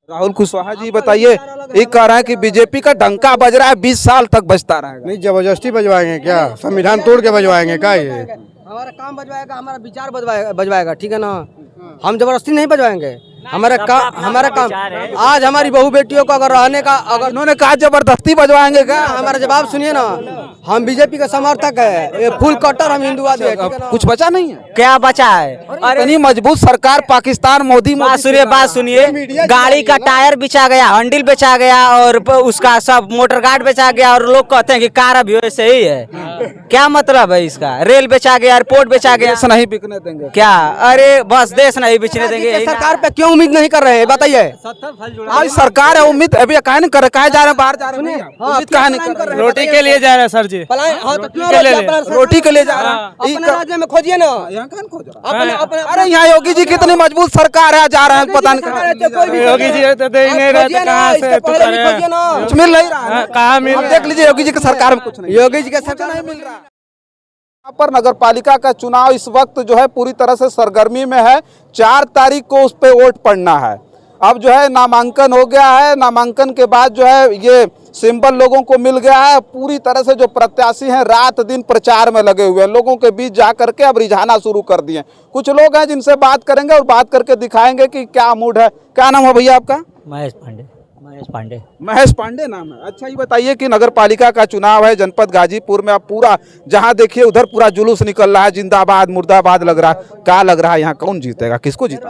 राहुल कुशवाहा जी बताइए, एक कह रहा है कि बीजेपी का डंका बज रहा है, 20 साल तक बजता रहेगा। नहीं, जबरदस्ती बजवाएंगे क्या? संविधान तोड़ के बजवाएंगे क्या ये? हमारा काम बजवाएगा, हमारा विचार बजवाएगा, ठीक है ना। हम जबरदस्ती नहीं बजवाएंगे। हमारा काम आज हमारी बहू बेटियों को अगर रहने का, अगर इन्होंने कहा जबरदस्ती बजवाएंगे क्या? हमारा जवाब सुनिए ना, हम बीजेपी का समर्थक है, ये फुल कट्टर हम हिंदुवादी है, ठीक है ना? कुछ बचा नहीं है। क्या बचा है? इतनी मजबूत सरकार पाकिस्तान, मोदी बात सुनिए, गाड़ी का टायर बेचा गया, हैंडल बेचा गया और उसका सब मोटर गार्ड बेचा गया और लोग कहते हैं कि कार अभी वैसे ही है। क्या मतलब है इसका? रेल बेचा गया, एयरपोर्ट बेचा गया, देश नहीं बिकने देंगे क्या? अरे बस देश नहीं बिकने देंगे। सरकार पे क्यों उम्मीद नहीं कर रहे हैं बताइए? आज सरकार है, उम्मीद अभी कहा नहीं कर रहे, कहा जा रहे हैं, बाहर जा रहे हैं, उम्मीद कहा नहीं कर रहे हैं। रोटी के लिए जा रहे हैं सर जी, रोटी के लिए जा रहे हैं। अपने राज्य में खोजिए ना। यहाँ कौन खोज रहा है? अरे यहाँ योगी जी कितनी मजबूत सरकार है, जा रहे हैं पता नहीं कहाँ। योगी जी तो दे ही नहीं रहे थे, कहाँ से तो करे? कुछ मिल नहीं रहा है। कहाँ मिल? अब देख लीजिए, योगी जी की सरकार में कुछ नहीं, योगी जी का सरकार नहीं मिल रहा। यहाँ पर नगर पालिका का चुनाव इस वक्त जो है पूरी तरह से सरगर्मी में है। 4 तारीख को उस पे वोट पड़ना है। अब जो है नामांकन हो गया है, नामांकन के बाद जो है ये सिंबल लोगों को मिल गया है। पूरी तरह से जो प्रत्याशी हैं रात दिन प्रचार में लगे हुए हैं, लोगों के बीच जा करके अब रिझाना शुरू कर दिए। कुछ लोग हैं जिनसे बात करेंगे और बात करके दिखाएंगे कि क्या मूड है। क्या नाम है भैया आपका? महेश पांडे। महेश पांडे नाम है। अच्छा, ये बताइए कि नगर पालिका का चुनाव है जनपद गाजीपुर में, अब पूरा जहां देखिए उधर पूरा जुलूस निकल रहा है, जिंदाबाद मुर्दाबाद लग रहा है। क्या लग रहा है यहाँ कौन जीतेगा, किसको जीता?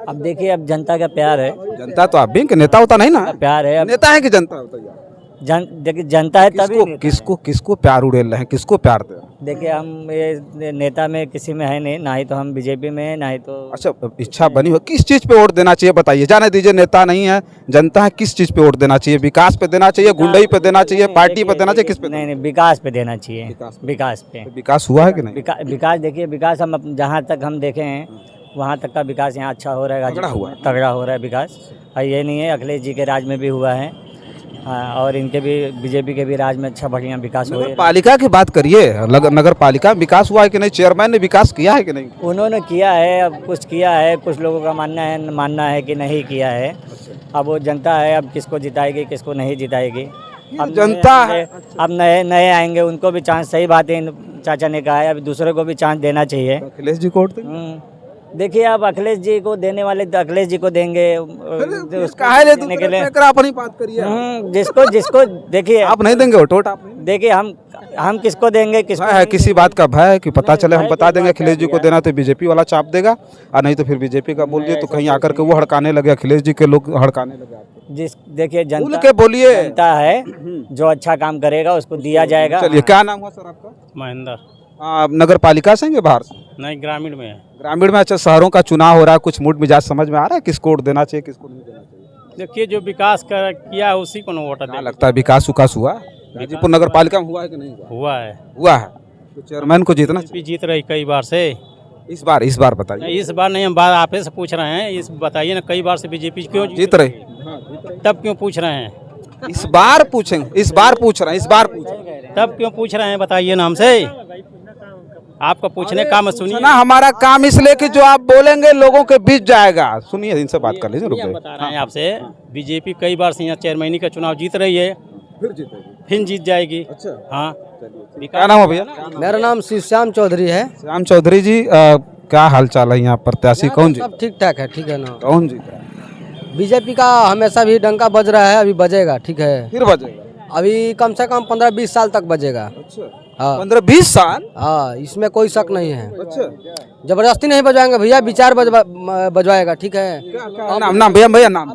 अब देखिए, अब जनता का प्यार है। जनता तो आप भी कि नेता होता नहीं ना, प्यार है। नेता है कि जनता होता है? देखिए, जनता है तभी। किसको प्यार उड़ेल रहे हैं, किसको प्यार दे? देखिए, हम ये नेता में किसी में है नहीं, ना ही तो हम बीजेपी में है, ना ही तो। अच्छा, इच्छा बनी हो किस चीज पे वोट देना चाहिए बताइए। जाने दीजिए, नेता नहीं है, जनता है, किस चीज पे वोट देना चाहिए? विकास पे देना चाहिए, गुंडई पे देना चाहिए, पार्टी पे देना चाहिए, किस पे? नहीं, विकास पे देना चाहिए। विकास पे। विकास हुआ है कि नहीं? विकास देखिए, विकास हम जहाँ तक हम देखे हैं वहाँ तक का विकास यहाँ अच्छा हो रहा है। तगड़ा हो रहा है विकास। और ये नहीं है, अखिलेश जी के राज में भी हुआ है। हाँ, और इनके भी बीजेपी के भी राज में अच्छा बढ़िया विकास हुआ है। पालिका की बात करिए, नगर पालिका में विकास हुआ है कि नहीं? चेयरमैन ने विकास किया है कि नहीं? उन्होंने किया है, अब कुछ किया है, कुछ लोगों का मानना है कि नहीं किया है। अब वो जनता है, अब किसको जिताएगी किसको नहीं जिताएगी। अब जनता है। अब नए आएंगे, उनको भी चांस, सही बात है, चाचा ने कहा है, अब दूसरे को भी चांस देना चाहिए। अखिलेश जी को वोट देंगे? देखिए, अब अखिलेश जी को देने वाले तो अखिलेश जी को देंगे। देने के लिए अपनी बात करिए। जिसको देखिए, आप नहीं देंगे वोट? आप देखिए, हम किसको देंगे, किसको है? किसी बात का भय है कि पता चले हम बता देंगे अखिलेश जी को देना तो बीजेपी वाला चाप देगा, और नहीं तो फिर बीजेपी का बोल दिए तो कहीं आकर के वो हड़काने लगे, अखिलेश जी के लोग हड़काने लगे। देखिए, जनता के बोलिए, जनता है, जो अच्छा काम करेगा उसको दिया जाएगा। चलिए, क्या नाम हुआ सर आपका? महेंद्र। नगर पालिका से हैं बाहर से? नहीं, ग्रामीण में है। ग्रामीण में। अच्छा, शहरों का चुनाव हो रहा है, कुछ मूड मिजाज समझ में आ रहा है किसको वोट देना चाहिए किसको नहीं देना चाहिए? देखिए, जो विकास किया है उसी को वोट क्या लगता है, विकास हुआ गाजीपुर नगर पालिका में? हुआ है कि नहीं हुआ है? हुआ है। तो चेयरमैन को जीतना चाहिए। जीत रही कई बार से। इस बार बताइए। इस बार नहीं, हम बात आप से पूछ रहे हैं। इस बताइए ना, कई बार से बीजेपी क्यों जीत रही? तब क्यों पूछ रहे हैं? इस बार पूछेंगे, इस बार पूछ रहे हैं, तब क्यों पूछ रहे हैं बताइए ना हमसे। आपका पूछने का मत सुनिए ना, हमारा काम इसलिए कि जो आप बोलेंगे लोगों के बीच जाएगा। सुनिए, इनसे बात कर लीजिए। रुक बता रहे हैं आपसे, बीजेपी कई बार से यहाँ चेयरमैनी का चुनाव जीत रही है, फिर जीत जाएगी। अच्छा, हाँ। क्या नाम है भैया? मेरा नाम श्याम चौधरी है। श्याम चौधरी जी, क्या हाल चाल है यहाँ? प्रत्याशी कौन जी? सब ठीक ठाक है, ठीक है ना। कौन जीता? बीजेपी का हमेशा भी डंका बज रहा है, अभी बजेगा, ठीक है, फिर बजेगा। अभी कम से कम 15-20 साल तक बजेगा। अच्छा, हाँ, 15-20 साल? हाँ, इसमें कोई शक नहीं है। अच्छा, जबरदस्ती नहीं बजवाएंगे भैया, विचार बजवाएगा, ठीक है। नाम भैया नाम?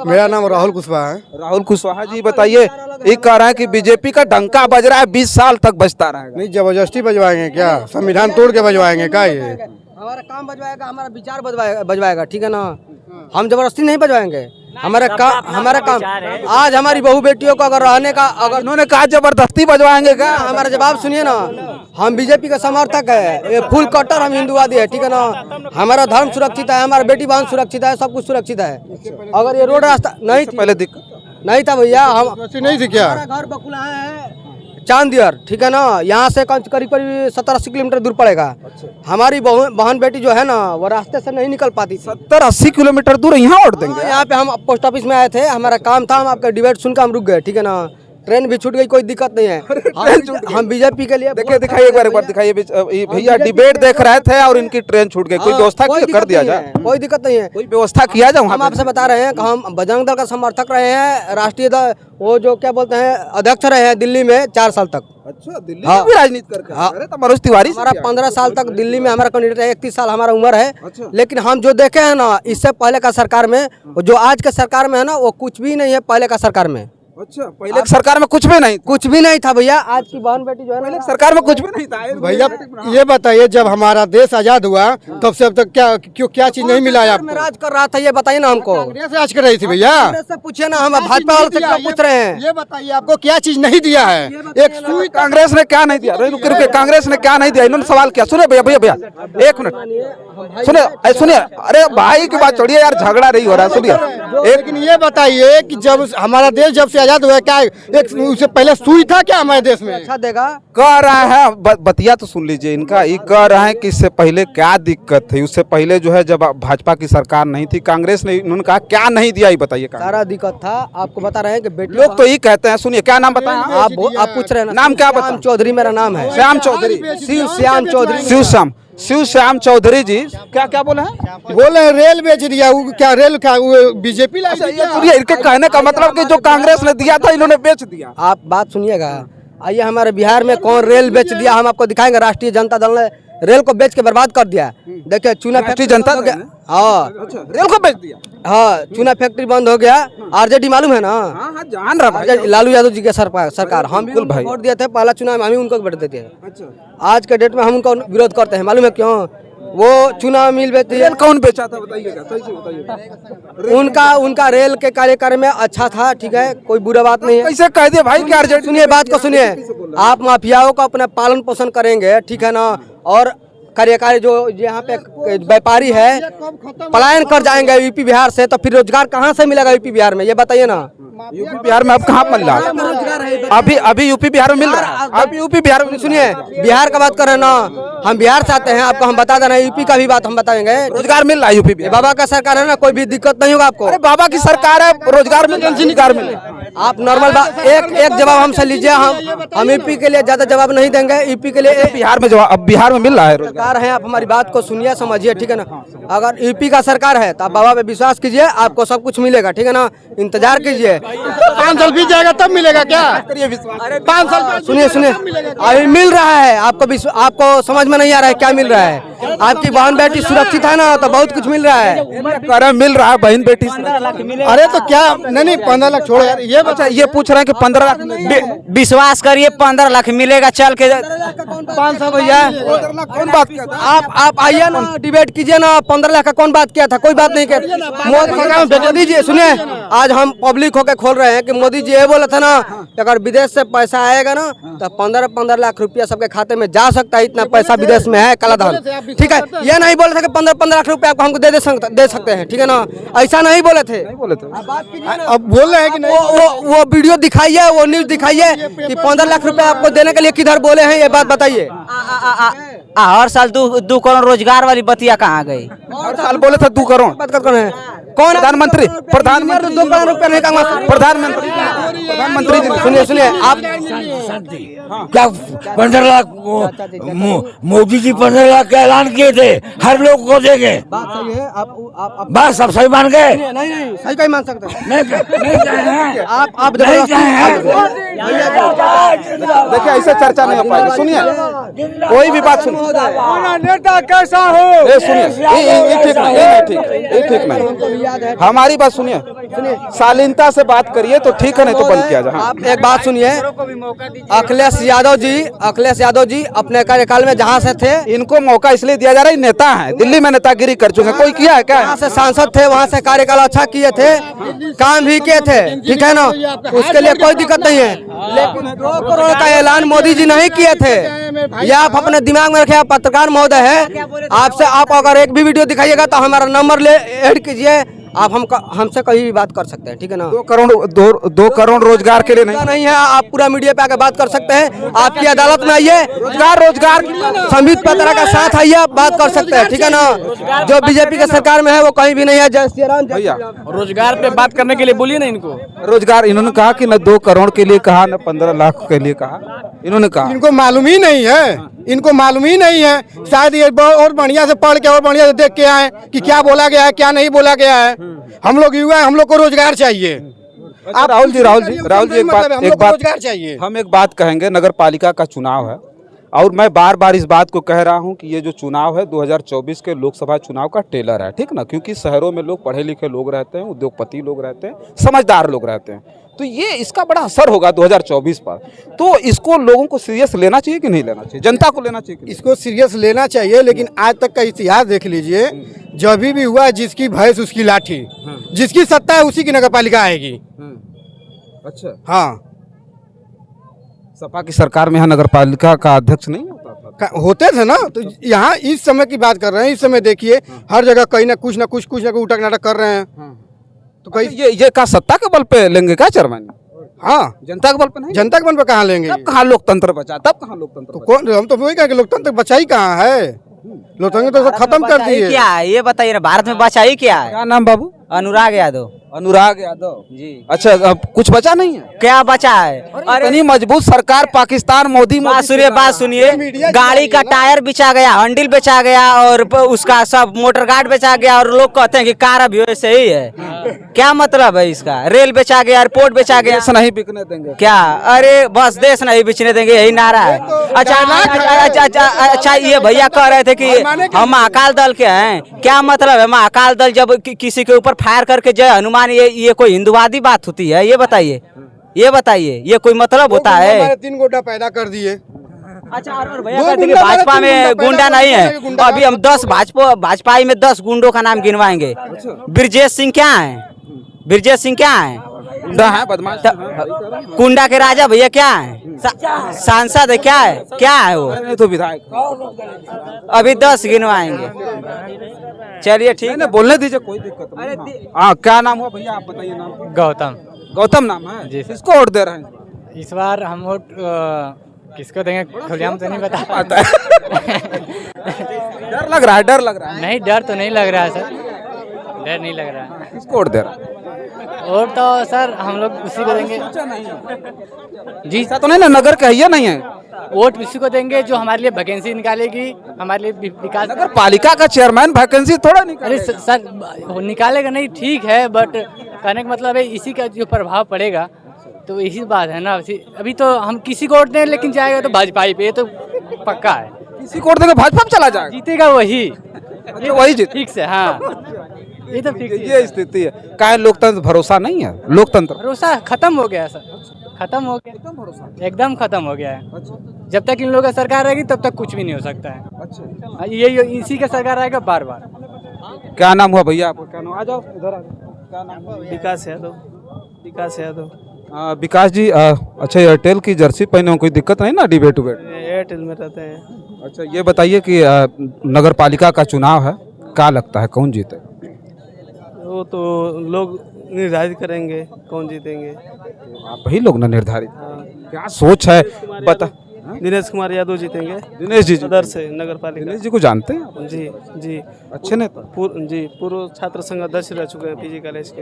मेरा नाम राहुल कुशवाहा है। राहुल कुशवाहा जी, बताइए, एक कह रहा है कि बीजेपी का डंका बज रहा है, 20 साल तक बजता रहेगा। नहीं, जबरदस्ती बजवाएंगे क्या? संविधान तोड़ के बजवाएंगे क्या ये? हमारा काम बजवाएगा, हमारा विचार बजवाएगा, ठीक है ना। हम जबरदस्ती नहीं बजवाएंगे। हमारा काम आज हमारी बहू बेटियों को अगर रहने का, अगर इन्होंने कहा जबरदस्ती बजवाएंगे क्या? हमारा जवाब सुनिए ना, हम बीजेपी का समर्थक है, ये फुल कट्टर हम हिंदुवादी है, ठीक है ना। हमारा धर्म सुरक्षित है, हमारा बेटी बहन सुरक्षित है, सब कुछ सुरक्षित है। अगर ये रोड रास्ता नहीं पहले दिक्कत नहीं था भैया, हम नहीं थी क्या? घर बकुला है, चांदियर, ठीक है ना, यहाँ से करीब करीब 70-80 किलोमीटर दूर पड़ेगा। हमारी बहन बेटी जो है ना वो रास्ते से नहीं निकल पाती थी। 70-80 किलोमीटर दूर यहाँ वोट देंगे? यहाँ पे हम पोस्ट ऑफिस में आए थे, हमारा काम था, हम आपका डिबेट सुनकर हम रुक गए, ठीक है ना। ट्रेन भी छूट गई, कोई दिक्कत नहीं है। हम बीजेपी के लिए देखिए दिखाइए एक बार दिखाइए। भैया डिबेट देख रहे थे और इनकी ट्रेन छूट गई, कोई व्यवस्था कर दिया जाए? कोई दिक्कत नहीं है, कोई व्यवस्था किया जाए? हम आपसे बता रहे हैं कि हम बजरंग दल का समर्थक रहे हैं, राष्ट्रीय दल वो जो क्या बोलते हैं अध्यक्ष रहे हैं दिल्ली में 4 साल तक। अच्छा, दिल्ली में भी राजनीति करके? अरे तो मनोज तिवारी हमारा 15 साल तक दिल्ली में हमारा कैंडिडेट है, 31 साल हमारा उम्र है। लेकिन हम जो देखे हैं ना इससे पहले का सरकार में, जो आज के सरकार में है ना वो कुछ भी नहीं है पहले का सरकार में। अच्छा, पहले सरकार में कुछ भी नहीं था भैया। आज की बहन बेटी जो है ना सरकार में कुछ भी नहीं था। भैया ये बताइए, जब हमारा देश आजाद हुआ तब से अब तक क्या चीज नहीं मिला है आपको? राज कर रहा था, ये बताइए ना हमको। कांग्रेस राज कर रही थी भैया, से पूछिए ना, हम भाजपा वाले से क्या पूछ रहे हैं? ये बताइए आपको क्या चीज नहीं दिया है? एक सुई कांग्रेस ने क्या नहीं दिया? कांग्रेस ने क्या नहीं दिया? इन्होंने सवाल किया। सुने भैया एक मिनट सुनिए। अरे भाई की बात छोड़िए यार, झगड़ा नहीं हो रहा है, सुनिए। लेकिन ये बताइए कि जब हमारा देश जब से आजाद हुआ क्या एक उससे पहले सुई था क्या हमारे देश में? अच्छा देगा कह रहा है, बतिया तो सुन लीजिए इनका। ये कह रहे हैं कि इससे पहले क्या दिक्कत थी, उससे पहले जो है जब भाजपा की सरकार नहीं थी, कांग्रेस ने, इन्होंने कहा क्या नहीं दिया ये बताइए। सारा दिक्कत था, आपको बता रहे हैं कि बेटी लोग तो ये कहते हैं। सुनिए क्या नाम बताएं आप पूछ रहे हैं नाम क्या बताएं? चौधरी मेरा नाम है। श्याम चौधरी, शिव श्याम चौधरी जी। क्या बोले हैं? बोले रेल बेच दिया। वो क्या रेल क्या बीजेपी लाई? सुनिए इनके कहने का मतलब कि जो कांग्रेस ने दिया था इन्होंने बेच दिया। आप बात सुनिएगा। आइए हमारे बिहार में कौन रेल बेच दिया हम आपको दिखाएंगे। राष्ट्रीय जनता दल ने रेल को बेच के बर्बाद कर दिया। देखिए चूना फैक्ट्री जनता हो गया। हाँ रेल को बेच दिया। हाँ, चूना फैक्ट्री बंद हो गया। आरजेडी मालूम है ना? हाँ जान रहा भाई। लालू यादव जी के सरकार हम भी उनको वोट दिए थे। पहला चुनाव में हम ही उनको वोट देते हैं। आज के डेट में हम उनका विरोध करते हैं। मालूम है क्यों? वो चुनाव मिल बेचती है। कौन बेचा था बताइएगा, सही से बताइए। उनका रेल के कार्यकाल में अच्छा था, ठीक है, कोई बुरा बात नहीं है। कैसे कह दिए भाई कि आरजेडी? सुनिए बात को सुनिए। आप माफियाओं का अपना पालन पोषण करेंगे, ठीक है ना, और कार्यकारी जो यहाँ पे व्यापारी है पलायन कर जाएंगे यूपी बिहार से, तो फिर रोजगार कहाँ से मिलेगा यूपी बिहार में? ये बताइए ना। यूपी बिहार में अब कहाँ मिल रहा है? अभी यूपी बिहार में मिल रहा है। अभी यूपी बिहार में सुनिए, बिहार का बात कर रहे हैं ना, हम बिहार से आते हैं, आपको हम बता देना। यूपी का भी बात हम बताएंगे। रोजगार मिल रहा है यूपी बिहार। बाबा का सरकार है ना, कोई भी दिक्कत नहीं होगा आपको। अरे बाबा की सरकार है, रोजगार मिल मिले। आप नॉर्मल बात एक जवाब हमसे लीजिए। हम यूपी के लिए ज्यादा जवाब नहीं देंगे। यूपी के लिए बिहार में जवाब, अब बिहार में मिल रहा है सरकार है। आप हमारी बात को सुनिए, समझिए, ठीक है ना। अगर यूपी का सरकार है तो आप बाबा पे विश्वास कीजिए, आपको सब कुछ मिलेगा, ठीक है ना। इंतजार कीजिए। 5 साल बीत जाएगा तब मिलेगा क्या? 5 साल सुनिए अभी मिल रहा है आपको समझ में नहीं आ रहा है क्या मिल रहा है? आपकी बहन बेटी सुरक्षित है ना, तो बहुत कुछ मिल रहा है। मिल रहा है बहन बेटी। अरे तो क्या नहीं 15 लाख छोड़ो यार। ये अच्छा ये पूछ रहे हैं कि 15 लाख विश्वास करिए 15 लाख मिलेगा चल के। 500 भैया कौन बात किया था? आप आइए ना, डिबेट कीजिए ना। 15 लाख का कौन बात किया था? कोई बात नहीं किया। मोदी जी सुनिए, आज हम पब्लिक होकर खोल रहे हैं कि मोदी जी ये बोला था ना कि अगर विदेश से पैसा आएगा ना तो 15 लाख रुपया सबके खाते में जा सकता है। इतना पैसा विदेश में है, काला धन, ठीक है। ये नहीं बोले थे कि 15 लाख रुपया आपको हमको दे सकते हैं, ठीक है ना। ऐसा नहीं बोले थे। अब बोल रहे हैं कि नहीं। वो वीडियो दिखाइए, वो न्यूज दिखाइए कि 15 लाख रुपया आपको देने के लिए किधर बोले हैं, ये बात बताइए। हर साल 2 करोड़ रोजगार वाली बतिया कहाँ गई? हर साल बोले थे 2 करोड़। बात कर रहे हैं कौन? प्रधानमंत्री 2 करोड़ रुपया नहीं कमा। प्रधानमंत्री जी सुनिए आप क्या 15 लाख मोदी जी 15 लाख का ऐलान किए थे, हर लोग को देंगे। बात सही है। आप बस सब सही मान गए? नहीं सही कहीं मान सकते हैं। नहीं आप देखिए ऐसे चर्चा नहीं हो पाएगी। सुनिए कोई भी बात सुनिए। नेता कैसा हो? सुनिए ये ठीक नहीं। हमारी बात सुनिए, शालीनता से बात करिए तो ठीक है, नहीं तो बंद किया जाए। आप एक बात सुनिए, अखिलेश यादव जी अपने कार्यकाल में जहाँ से थे, इनको मौका इसलिए दिया जा रहा है, नेता है, दिल्ली में नेतागिरी कर चुके हैं। कोई किया है क्या? यहाँ से सांसद थे, वहाँ से कार्यकाल अच्छा किए थे, काम भी किए थे, ठीक है ना, उसके लिए कोई दिक्कत नहीं है। लेकिन 2 करोड़ का ऐलान मोदी जी नहीं किए थे। ये आप अपने दिमाग में रखे। आप पत्रकार महोदय है, आपसे आप अगर एक भी वीडियो दिखाइएगा तो हमारा नंबर ले ऐड कीजिए, आप हमसे कहीं भी बात कर सकते हैं, ठीक है ना। 2 करोड़ रोजगार के लिए नहीं। नहीं है, आप पूरा मीडिया पे आके बात कर सकते हैं। आपकी अदालत में आइए, रोजगार संबित पात्रा का साथ आइए, आप बात कर सकते हैं, ठीक है ना। जो बीजेपी के सरकार में है वो कहीं भी नहीं है। जय श्री राम। भैया रोजगार पे बात करने के लिए बोलिए ना इनको। रोजगार इन्होंने कहा कि न 2 करोड़ के लिए कहा, न 15 लाख के लिए कहा। इन्होंने कहा इनको मालूम ही नहीं है, इनको मालूम ही नहीं है। शायद ये और बढ़िया से पढ़ के और बढ़िया से देख के आए कि क्या बोला गया है, क्या नहीं बोला गया है। हम लोग युवा हैं, हम लोग को रोजगार चाहिए। अच्छा, राहुल जी एक बात रोजगार चाहिए। हम एक बात कहेंगे, नगर पालिका का चुनाव है और मैं बार बार इस बात को कह रहा हूं कि ये जो चुनाव है 2024 के लोकसभा चुनाव का टेलर है, ठीक ना। क्योंकि शहरों में लोग पढ़े लिखे लोग रहते हैं, उद्योगपति लोग रहते हैं, समझदार लोग रहते हैं, तो ये इसका बड़ा असर होगा 2024 पर। तो इसको लोगों को सीरियस लेना चाहिए कि नहीं लेना चाहिए, जनता को लेना चाहिए कि नहीं? इसको सीरियस लेना चाहिए, लेकिन आज तक का इतिहास देख लीजिए, जब भी हुआ जिसकी भैंस उसकी लाठी, जिसकी सत्ता है उसी की नगर पालिका आएगी। अच्छा, हाँ, सपा की सरकार में यहाँ नगर पालिका का अध्यक्ष नहीं होता था? होते थे ना। तो यहाँ इस समय की बात कर रहे हैं, इस समय देखिए हर जगह कहीं ना कुछ उठक नाटक कर रहे हैं। तो कहीं ये का सत्ता के बल पे लेंगे क्या चेयरमैन? हाँ, जनता के बल पे नहीं। जनता के मन पे कहाँ लेंगे? तब कहाँ लोकतंत्र बचा, तब कहाँ लोकतंत्र तो बचा? कौन, हम तो वही कहेंगे लोकतंत्र बचा ही कहाँ है। लोकतंत्र तो खत्म कर दिए। क्या है ये बताइए ना, भारत में बचा ही क्या है? क्या नाम बाबू? अनुराग यादव अनुराग यादव जी। अच्छा, अब कुछ बचा नहीं है? क्या बचा है? इतनी मजबूत सरकार पाकिस्तान मोदी बात सुनिए, गाड़ी का टायर बेचा गया, हैंडल बेचा गया और उसका सब मोटर गार्ड बेचा गया और लोग कहते हैं कि कार अभी वैसे ही है। क्या मतलब है इसका? रेल बेचा गया, एयरपोर्ट बेचा गया। देश नहीं बिकने देंगे क्या? अरे बस देश नहीं बिकने देंगे, यही नारा है। अच्छा, ये भैया कह रहे थे कि हम महाकाल दल के हैं। क्या मतलब है महाकाल दल? जब किसी के ऊपर फायर करके जय हनुमान, ये कोई हिंदुवादी बात होती है? ये बताइए, ये कोई मतलब होता है? 3 गोटा पैदा कर दिए। अच्छा, और भैया कहते हैं कि भाजपा में गुंडा नहीं है। अभी हम 10 भाजपाई में 10 गुंडों का नाम गिनवाएंगे। ब्रजेश सिंह क्या है? ब्रजेश सिंह क्या है? गुंडा है, बदमाश है। कुंडा के राजा भैया क्या है? सांसद है, क्या है वो? नहीं तो विधायक। अभी 10 गिनवाएंगे। चलिए ठीक है, बोलने दीजिए, कोई दिक्कत नहीं। हाँ, क्या नाम हुआ भैया, आप बताइए नाम। गौतम नाम है जी। किसको वोट दे रहे हैं इस बार? हम वोट किसको देंगे खुलेआम तो नहीं बता पाता है। डर लग रहा है? नहीं, डर तो नहीं लग रहा है सर, डर नहीं लग रहा है। किसको वोट दे रहा है? वोट तो सर हम लोग उसी को देंगे जी। तो नहीं ना, नगर का है नहीं है? वोट उसी को देंगे जो हमारे लिए वैकेंसी निकालेगी, हमारे लिए विकास। नगर पालिका का चेयरमैन वैकेंसी थोड़ा अरे सर निकालेगा नहीं, ठीक है, बट कहने का मतलब है इसी का जो प्रभाव पड़ेगा, तो यही बात है ना। अभी तो हम किसी को वोट दें, लेकिन जाएगा तो भाजपा ही पे, ये तो पक्का है। किसी को वोट देंगे भाजपा चला जाएगा, जीतेगा वही। अच्छा, वही जीत ठीक से, हाँ, ये तो फिक्स। ये स्थिति है। क्या लोकतंत्र भरोसा नहीं है? लोकतंत्र भरोसा खत्म हो गया सर, खत्म हो गया, एकदम खत्म हो गया है। जब तक इन लोगों की सरकार रहेगी तब तक कुछ भी नहीं हो सकता है। अच्छा, ये इसी का सरकार रहेगा बार बार। क्या नाम हुआ भैया आपका? क्या नाम? आ जाओ इधर, आ जाओ। क्या नाम हुआ? विकास यादव। विकास यादव। विकास जी, अच्छा, एयरटेल की जर्सी पहने हो, कोई दिक्कत नहीं ना डिबेट उबेट? एयरटेल में रहते हैं। अच्छा, ये बताइए कि नगर पालिका का चुनाव है, क्या लगता है कौन जीते? वो तो लोग निर्धारित करेंगे कौन जीतेंगे। आप ही लोग ना निर्धारित। क्या सोच है बता? दिनेश कुमार यादव जीतेंगे। दिनेश जी सदर से नगर पालिका। दिनेश जी को जानते हैं आप? जी जी, अच्छे नेता। पूर्व छात्र संघ अध्यक्ष रह चुके हैं पीजी कॉलेज के।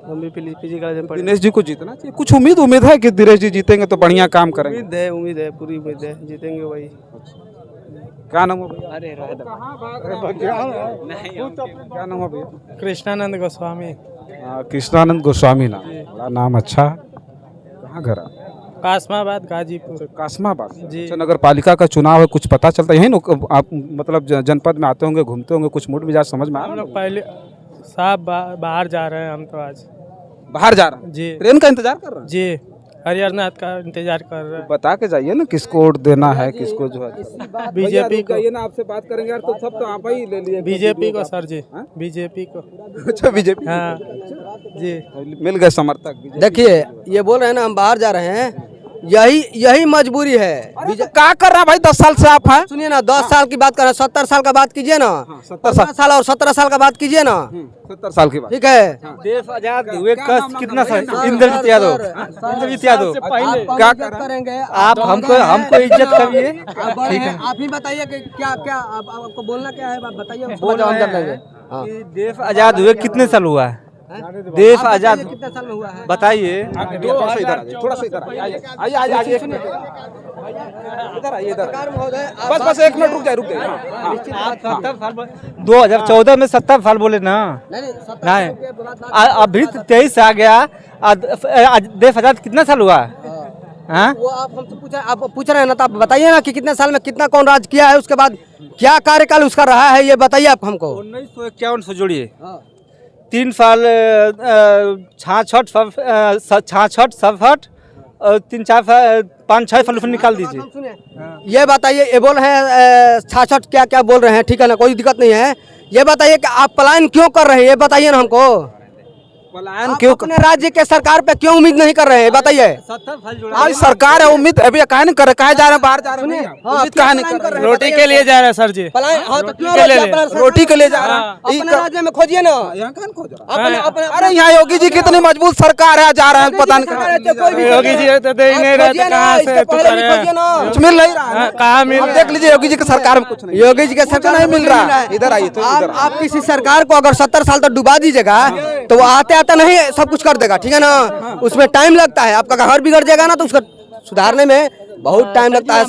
हम भी पीजी कॉलेज में पढ़े। दिनेश जी को जीतना चाहिए। कुछ उम्मीद है कि दिनेश जी जीतेंगे तो बढ़िया काम करेंगे? उम्मीद है, पूरी उम्मीद है, जीतेंगे वही। क्या नाम हुआ भैया? अरे क्या नाम हुआ भैया? कृष्णानंद गोस्वामी। कृष्णानंद गोस्वामी नाम, बड़ा नाम अच्छा है। कहाँ घर है? कासमाबाद, गाजीपुर। कासमाबाद जी। अच्छा, नगर पालिका का चुनाव है, कुछ पता चलता है यही ना? आप मतलब जनपद में आते होंगे, घूमते होंगे, कुछ मूड मिजाज समझ में आ रहा है? हम लोग पहले साहब बाहर जा रहे हैं, हम तो आज बाहर जा रहा है जी। ट्रेन का इंतजार कर रहे हैं? जी, हरियाणा का इंतजार कर रहे हैं। बता के जाइए ना किसको वोट देना है, किसको जो है। बीजेपी को। ना आपसे बात करेंगे यार, तो सब तो आप ही ले लिए। बीजेपी को सर जी, बीजेपी को। अच्छा, बीजेपी। हाँ जी, मिल गए समर्थक। देखिए, ये बोल रहे हैं ना हम बाहर जा रहे हैं, यही मजबूरी है। क्या कर रहा है भाई 10 साल से आप हैं? सुनिए ना, 10 साल की बात कर रहे हैं, 70 साल का बात कीजिए ना, 70 साल और 17 साल का बात कीजिए ना, 70 साल की बात। ठीक है। देश आजाद हुए कितना साल? इंद्रजीत यादव क्या करेंगे आप हमको इज्जत करिए। ठीक है, आप ही बताइए कि क्या क्या आपको बोलना क्या है, आप बताइए, उसके बाद जवाब दे देंगे। हाँ। देश आजाद हुए कितने साल हुआ है? देश आप आजाद बताइए कितने साल में हुआ है? बताइए। थोड़ा सा इधर आइए, आइए इधर आइए, सरकार महोदय, बस 1 मिनट रुक जाए 2014 में 70 साल बोले ना। नहीं, नहीं, अभी 23 आ गया। देश आजाद कितना साल हुआ? हाँ? वो आप हमसे पूछ रहे हैं ना, तो आप बताइए ना कि कितने साल में कितना कौन राज किया है, उसके बाद क्या कार्यकाल उसका रहा है, ये बताइए आप हमको। 1951 से जोड़िए, 3 साल 66 67 और 3 4 5 6 साल उसमें निकाल दीजिए। ये बताइए, ये बोल रहे हैं 66 क्या क्या बोल रहे हैं, ठीक है ना, कोई दिक्कत नहीं है। ये बताइए कि आप पलायन क्यों कर रहे हैं, ये बताइए ना हमको। पलायन क्यों? अपने राज्य के सरकार पे क्यों उम्मीद नहीं कर रहे हैं, बताइए। आज सरकार है, उम्मीद अभी कहा नहीं कर रहे, कहा जा रहे हैं, बाहर जा रहे हैं, उम्मीद कहा नहीं कर रहे हैं। रोटी के लिए जा रहे हैं सर जी। पलायन, हाँ, तो क्यों रोटी के लिए जा रहे हैं। अपने राज्य में खोजिए ना। यहाँ कौन खोज रहा है? अरे यहाँ योगी जी कितनी मजबूत सरकार है, जा रहे हैं पता नहीं। योगी जी तो दे ही नहीं रहे, तो कहाँ से कुछ मिल नहीं रहा है। कहाँ मिल? अब देख लीजिए योगी जी की सरकार में कुछ नहीं, योगी जी के सरकार नहीं मिल रहा है। इधर आइए तो आप किसी सरकार को अगर 70 साल तक डुबा दीजिएगा तो वो आते आते नहीं सब कुछ कर देगा, ठीक है ना। उसमें टाइम लगता है, आपका घर बिगड़ जाएगा ना तो उसका सुधारने में बहुत टाइम लगता है।